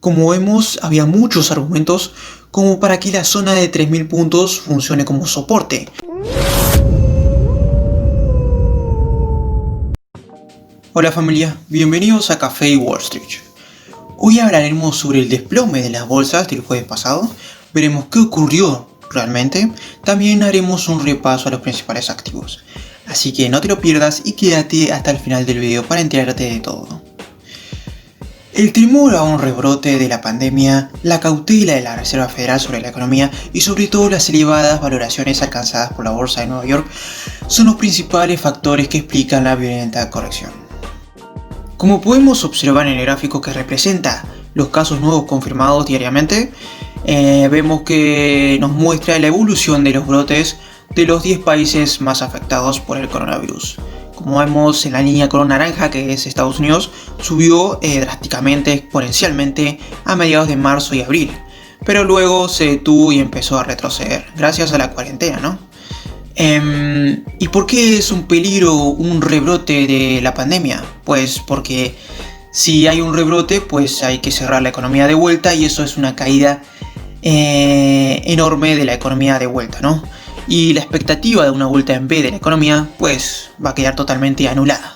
Como vemos, había muchos argumentos como para que la zona de 3000 puntos funcione como soporte. Hola familia, bienvenidos a Café y Wall Street. Hoy hablaremos sobre el desplome de las bolsas del jueves pasado, veremos qué ocurrió realmente, también haremos un repaso a los principales activos. Así que no te lo pierdas y quédate hasta el final del video para enterarte de todo. El temor a un rebrote de la pandemia, la cautela de la Reserva Federal sobre la economía y sobre todo las elevadas valoraciones alcanzadas por la bolsa de Nueva York son los principales factores que explican la violenta corrección. Como podemos observar en el gráfico que representa los casos nuevos confirmados diariamente, vemos que nos muestra la evolución de los brotes de los 10 países más afectados por el coronavirus. Como vemos en la línea color naranja, que es Estados Unidos, subió drásticamente, exponencialmente a mediados de marzo y abril, pero luego se detuvo y empezó a retroceder gracias a la cuarentena, ¿no? ¿Y por qué es un peligro un rebrote de la pandemia? Pues porque si hay un rebrote, pues hay que cerrar la economía de vuelta y eso es una caída enorme de la economía de vuelta, ¿no? Y la expectativa de una vuelta en V de la economía pues va a quedar totalmente anulada.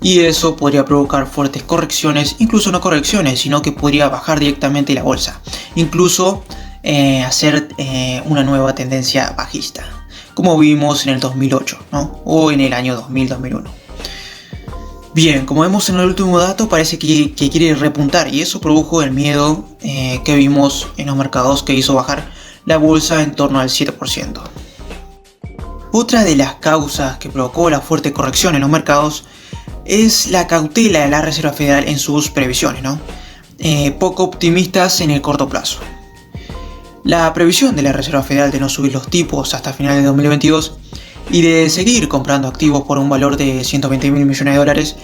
Y eso podría provocar fuertes correcciones, incluso no correcciones, sino que podría bajar directamente la bolsa. Incluso hacer una nueva tendencia bajista, como vimos en el 2008, ¿no? O en el año 2000-2001. Bien, como vemos en el último dato, parece que quiere repuntar y eso produjo el miedo que vimos en los mercados que hizo bajar la bolsa en torno al 7%. Otra de las causas que provocó la fuerte corrección en los mercados es la cautela de la Reserva Federal en sus previsiones, ¿no? Poco optimistas en el corto plazo. La previsión de la Reserva Federal de no subir los tipos hasta finales de 2022 y de seguir comprando activos por un valor de 120 mil millones de dólares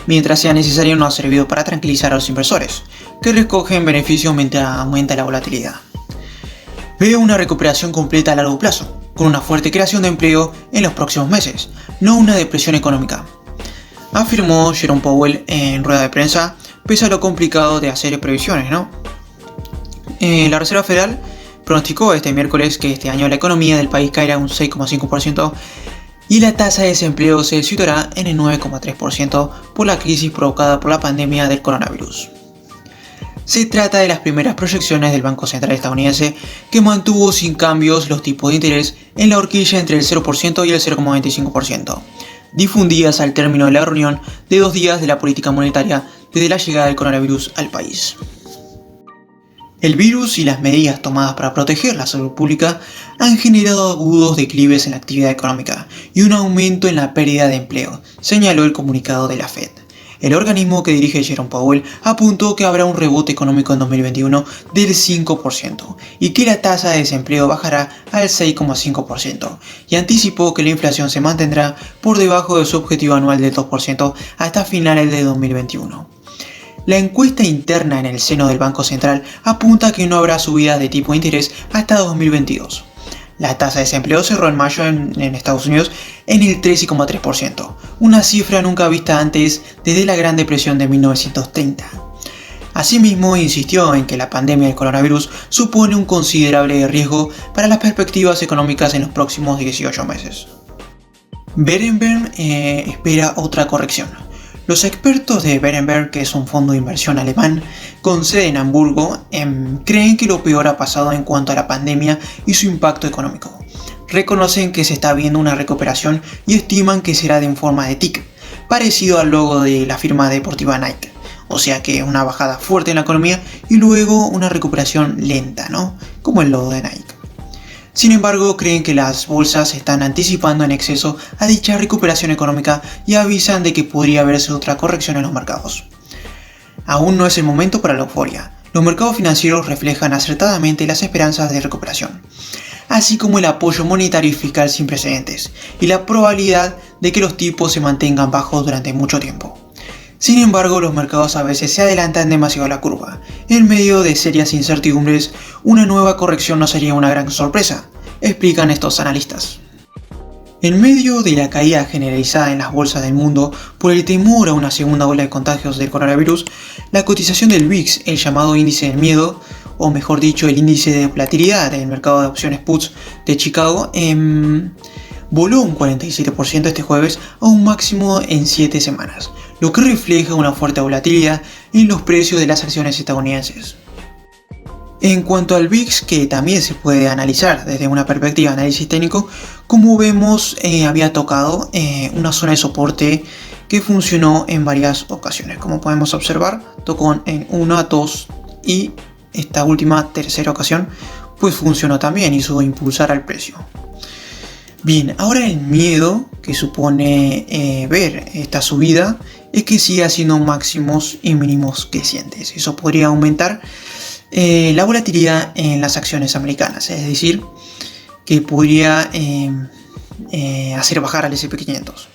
mientras sea necesario no ha servido para tranquilizar a los inversores, que recogen beneficios mientras aumenta la volatilidad. Veo una recuperación completa a largo plazo, con una fuerte creación de empleo en los próximos meses, no una depresión económica, afirmó Jerome Powell en rueda de prensa, pese a lo complicado de hacer previsiones, ¿no? La Reserva Federal pronosticó este miércoles que este año la economía del país caerá un 6,5% y la tasa de desempleo se situará en el 9,3% por la crisis provocada por la pandemia del coronavirus. Se trata de las primeras proyecciones del Banco Central estadounidense, que mantuvo sin cambios los tipos de interés en la horquilla entre el 0% y el 0,25%, difundidas al término de la reunión de 2 días de la política monetaria desde la llegada del coronavirus al país. El virus y las medidas tomadas para proteger la salud pública han generado agudos declives en la actividad económica y un aumento en la pérdida de empleo, señaló el comunicado de la Fed. El organismo que dirige Jerome Powell apuntó que habrá un rebote económico en 2021 del 5% y que la tasa de desempleo bajará al 6,5% y anticipó que la inflación se mantendrá por debajo de su objetivo anual del 2% hasta finales de 2021. La encuesta interna en el seno del Banco Central apunta que no habrá subidas de tipo de interés hasta 2022. La tasa de desempleo cerró en mayo en Estados Unidos en el 13,3%, una cifra nunca vista antes desde la Gran Depresión de 1930. Asimismo, insistió en que la pandemia del coronavirus supone un considerable riesgo para las perspectivas económicas en los próximos 18 meses. Berenberg espera otra corrección. Los expertos de Berenberg, que es un fondo de inversión alemán con sede en Hamburgo, creen que lo peor ha pasado en cuanto a la pandemia y su impacto económico. Reconocen que se está viendo una recuperación y estiman que será de forma de tic, parecido al logo de la firma deportiva Nike. O sea que una bajada fuerte en la economía y luego una recuperación lenta, ¿no? Como el logo de Nike. Sin embargo, creen que las bolsas están anticipando en exceso a dicha recuperación económica y avisan de que podría haberse otra corrección en los mercados. Aún no es el momento para la euforia. Los mercados financieros reflejan acertadamente las esperanzas de recuperación, así como el apoyo monetario y fiscal sin precedentes, y la probabilidad de que los tipos se mantengan bajos durante mucho tiempo. Sin embargo, los mercados a veces se adelantan demasiado a la curva. En medio de serias incertidumbres, una nueva corrección no sería una gran sorpresa, explican estos analistas. En medio de la caída generalizada en las bolsas del mundo por el temor a una segunda ola de contagios del coronavirus, la cotización del VIX, el llamado índice del miedo, o mejor dicho el índice de volatilidad del mercado de opciones puts de Chicago, voló un 47% este jueves a un máximo en 7 semanas, lo que refleja una fuerte volatilidad en los precios de las acciones estadounidenses. En cuanto al VIX, que también se puede analizar desde una perspectiva de análisis técnico, como vemos había tocado una zona de soporte que funcionó en varias ocasiones. Como podemos observar, tocó en 1, 2 y esta última tercera ocasión pues funcionó también, hizo impulsar al precio. Bien, ahora el miedo que supone ver esta subida es que siga haciendo máximos y mínimos crecientes. Eso podría aumentar la volatilidad en las acciones americanas, es decir, que podría hacer bajar al S&P 500.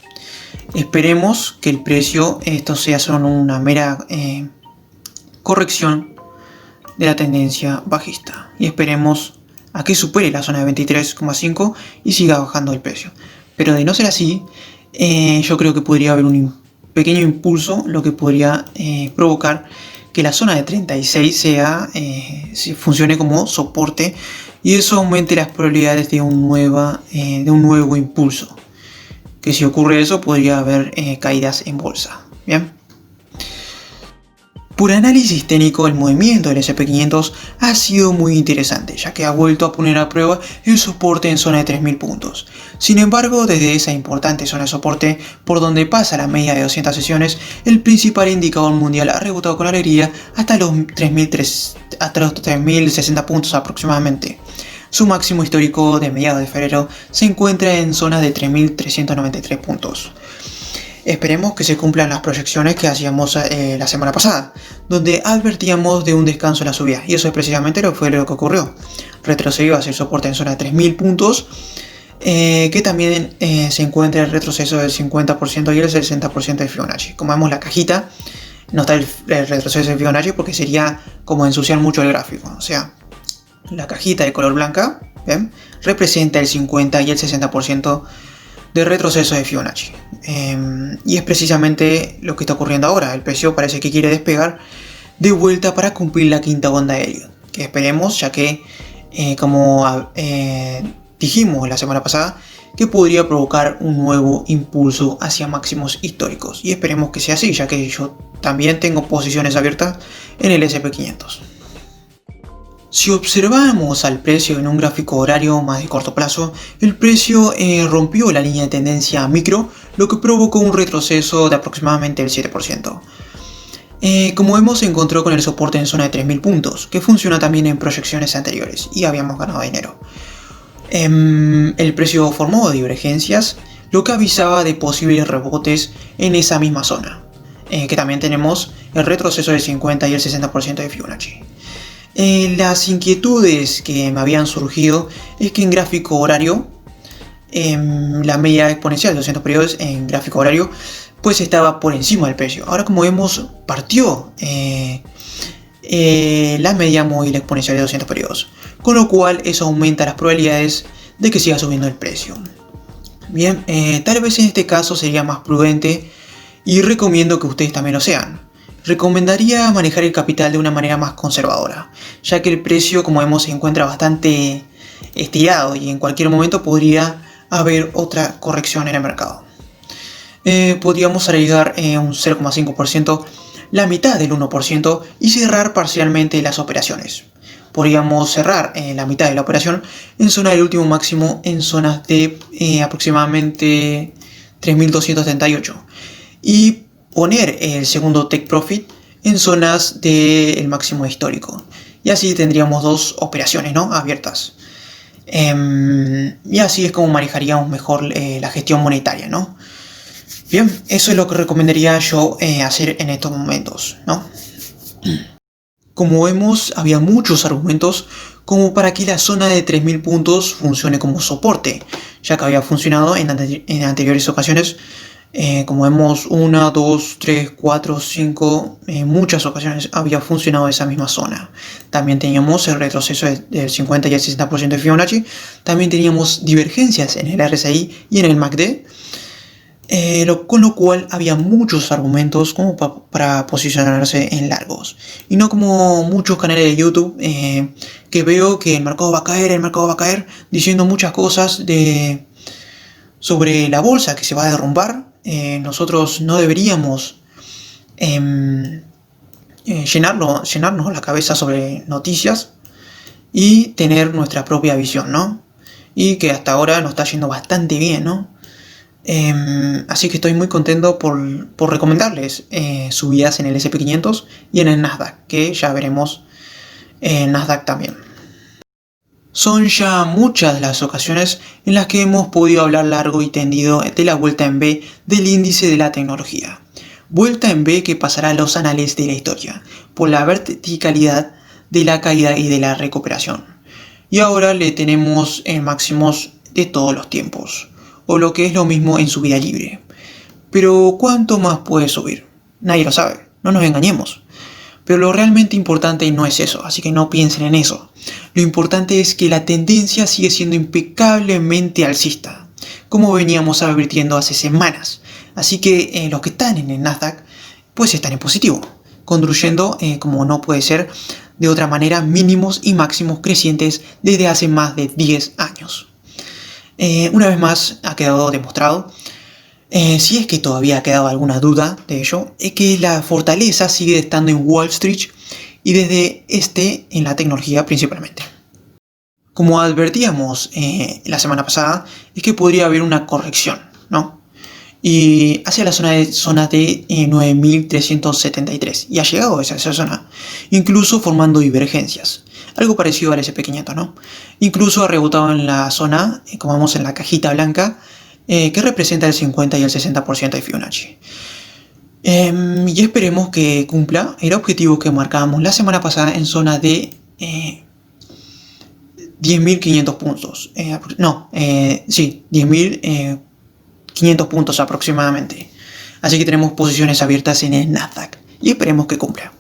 Esperemos que el precio, esto sea solo una mera corrección de la tendencia bajista, y esperemos a que supere la zona de 23,5 y siga bajando el precio. Pero de no ser así, yo creo que podría haber un pequeño impulso, lo que podría provocar que la zona de 36 funcione como soporte, y eso aumente las probabilidades de un nuevo impulso. Que si ocurre eso, podría haber caídas en bolsa. Bien. Por análisis técnico, el movimiento del S&P 500 ha sido muy interesante, ya que ha vuelto a poner a prueba el soporte en zona de 3.000 puntos. Sin embargo, desde esa importante zona de soporte, por donde pasa la media de 200 sesiones, el principal indicador mundial ha rebotado con alegría hasta los 3.060 puntos aproximadamente. Su máximo histórico de mediados de febrero se encuentra en zona de 3.393 puntos. Esperemos que se cumplan las proyecciones que hacíamos la semana pasada, donde advertíamos de un descanso en la subida, y eso es precisamente lo que ocurrió. Retrocedió hacia el soporte en zona de 3.000 puntos, que también se encuentra el retroceso del 50% y el 60% de Fibonacci. Como vemos, la cajita no está el retroceso de Fibonacci porque sería como ensuciar mucho el gráfico. O sea, la cajita de color blanca, ¿ven?, representa el 50 y el 60% de retroceso de Fibonacci. Y es precisamente lo que está ocurriendo ahora. El precio parece que quiere despegar de vuelta para cumplir la quinta onda de Elliott, que esperemos, ya que como dijimos la semana pasada, que podría provocar un nuevo impulso hacia máximos históricos, y esperemos que sea así, ya que yo también tengo posiciones abiertas en el S&P 500. Si observamos al precio en un gráfico horario más de corto plazo, el precio rompió la línea de tendencia micro, lo que provocó un retroceso de aproximadamente el 7%. Como vemos, se encontró con el soporte en zona de 3.000 puntos, que funciona también en proyecciones anteriores, y habíamos ganado dinero. El precio formó divergencias, lo que avisaba de posibles rebotes en esa misma zona, que también tenemos el retroceso del 50 y el 60% de Fibonacci. Las inquietudes que me habían surgido es que en gráfico horario, la media exponencial de 200 periodos en gráfico horario pues estaba por encima del precio. Ahora, como vemos, partió la media móvil exponencial de 200 periodos, con lo cual eso aumenta las probabilidades de que siga subiendo el precio. Bien, tal vez en este caso sería más prudente, y recomiendo que ustedes también lo sean. Recomendaría manejar el capital de una manera más conservadora, ya que el precio, como vemos, se encuentra bastante estirado y en cualquier momento podría haber otra corrección en el mercado. Podríamos arriesgar un 0,5%, la mitad del 1%, y cerrar parcialmente las operaciones. Podríamos cerrar la mitad de la operación en zona del último máximo, en zonas de aproximadamente 3.238, y poner el segundo take profit en zonas del máximo histórico, y así tendríamos dos operaciones, ¿no?, abiertas. Y así es como manejaríamos mejor la gestión monetaria, ¿no? Bien, eso es lo que recomendaría yo hacer en estos momentos, ¿no? Como vemos, había muchos argumentos como para que la zona de 3.000 puntos funcione como soporte, ya que había funcionado en anteriores ocasiones Como vemos, 1, 2, 3, 4, 5, en muchas ocasiones había funcionado esa misma zona. También teníamos el retroceso del 50 y el 60% de Fibonacci. También teníamos divergencias en el RSI y en el MACD. Con lo cual había muchos argumentos como para posicionarse en largos. Y no como muchos canales de YouTube que veo que el mercado va a caer, diciendo muchas cosas sobre la bolsa que se va a derrumbar. Nosotros no deberíamos llenarnos la cabeza sobre noticias y tener nuestra propia visión, ¿no? Y que hasta ahora nos está yendo bastante bien, ¿no? Así que estoy muy contento por recomendarles subidas en el S&P 500 y en el Nasdaq, que ya veremos en Nasdaq también. Son ya muchas las ocasiones en las que hemos podido hablar largo y tendido de la vuelta en V del índice de la tecnología. Vuelta en V que pasará a los anales de la historia, por la verticalidad de la caída y de la recuperación. Y ahora le tenemos en máximos de todos los tiempos, o lo que es lo mismo en subida libre. Pero ¿cuánto más puede subir? Nadie lo sabe, no nos engañemos. Pero lo realmente importante no es eso, así que no piensen en eso. Lo importante es que la tendencia sigue siendo impecablemente alcista, como veníamos advirtiendo hace semanas. Así que los que están en el Nasdaq, pues están en positivo, construyendo, como no puede ser de otra manera, mínimos y máximos crecientes desde hace más de 10 años. Una vez más ha quedado demostrado, si es que todavía ha quedado alguna duda de ello, es que la fortaleza sigue estando en Wall Street y desde en la tecnología principalmente. Como advertíamos la semana pasada, es que podría haber una corrección, ¿no? Y hacia la zona de 9.373, y ha llegado a esa zona, incluso formando divergencias. Algo parecido al S&P 500, ¿no? Incluso ha rebotado en la zona, como vemos en la cajita blanca, que representa el 50 y el 60% de Fibonacci. Y esperemos que cumpla el objetivo que marcábamos la semana pasada en zona de 10.500 puntos. 10.500 puntos aproximadamente. Así que tenemos posiciones abiertas en el Nasdaq y esperemos que cumpla.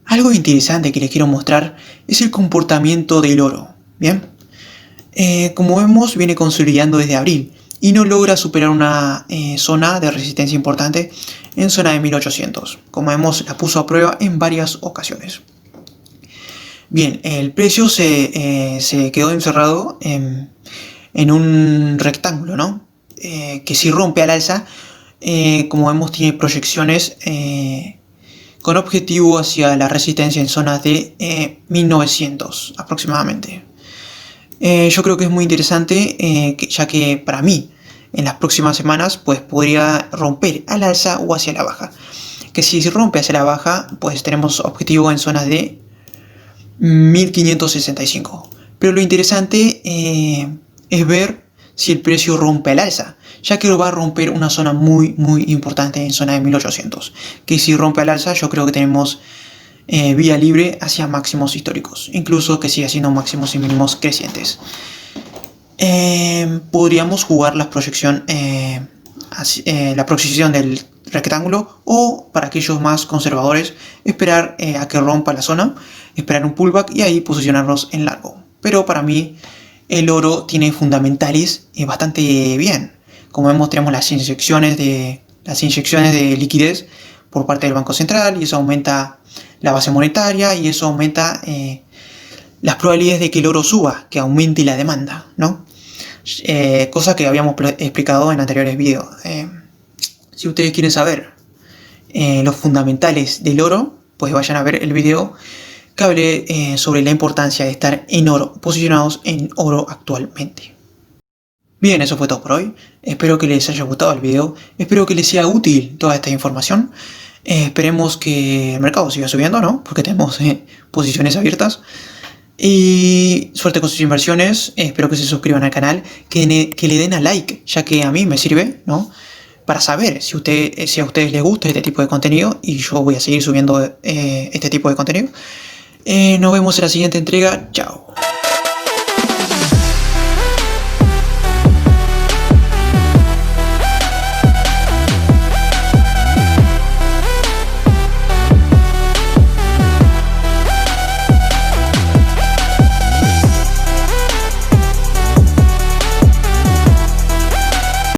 Algo interesante que les quiero mostrar es el comportamiento del oro. Bien, como vemos, viene consolidando desde abril y no logra superar una zona de resistencia importante en zona de 1800. Como vemos, la puso a prueba en varias ocasiones. Bien, el precio se quedó encerrado en un rectángulo, ¿no? Que si rompe al alza, como vemos, tiene proyecciones con objetivo hacia la resistencia en zonas de 1900 aproximadamente. Yo creo que es muy interesante, ya que para mí en las próximas semanas pues podría romper al alza o hacia la baja. Que si rompe hacia la baja, pues tenemos objetivo en zonas de 1565. Pero lo interesante es ver si el precio rompe al alza, ya que lo va a romper una zona muy importante en zona de 1800. Que si rompe al alza, yo creo que tenemos vía libre hacia máximos históricos, incluso que siga siendo máximos y mínimos crecientes. Podríamos jugar la proyección del rectángulo, o para aquellos más conservadores, esperar a que rompa la zona, esperar un pullback y ahí posicionarnos en largo. Pero para mí el oro tiene fundamentales bastante bien. Como vemos, tenemos las inyecciones de liquidez por parte del Banco Central, y eso aumenta la base monetaria y eso aumenta las probabilidades de que el oro suba, que aumente la demanda, ¿no? Cosa que habíamos explicado en anteriores videos. Si ustedes quieren saber los fundamentales del oro, pues vayan a ver el video que hablé sobre la importancia de estar en oro, posicionados en oro actualmente. Bien, eso fue todo por hoy. Espero que les haya gustado el video, espero que les sea útil toda esta información. Esperemos que el mercado siga subiendo, ¿no? Porque tenemos posiciones abiertas. Y suerte con sus inversiones. Espero que se suscriban al canal, que le den a like, ya que a mí me sirve, ¿no? Para saber si a ustedes les gusta este tipo de contenido, y yo voy a seguir subiendo este tipo de contenido. Nos vemos en la siguiente entrega. Chao.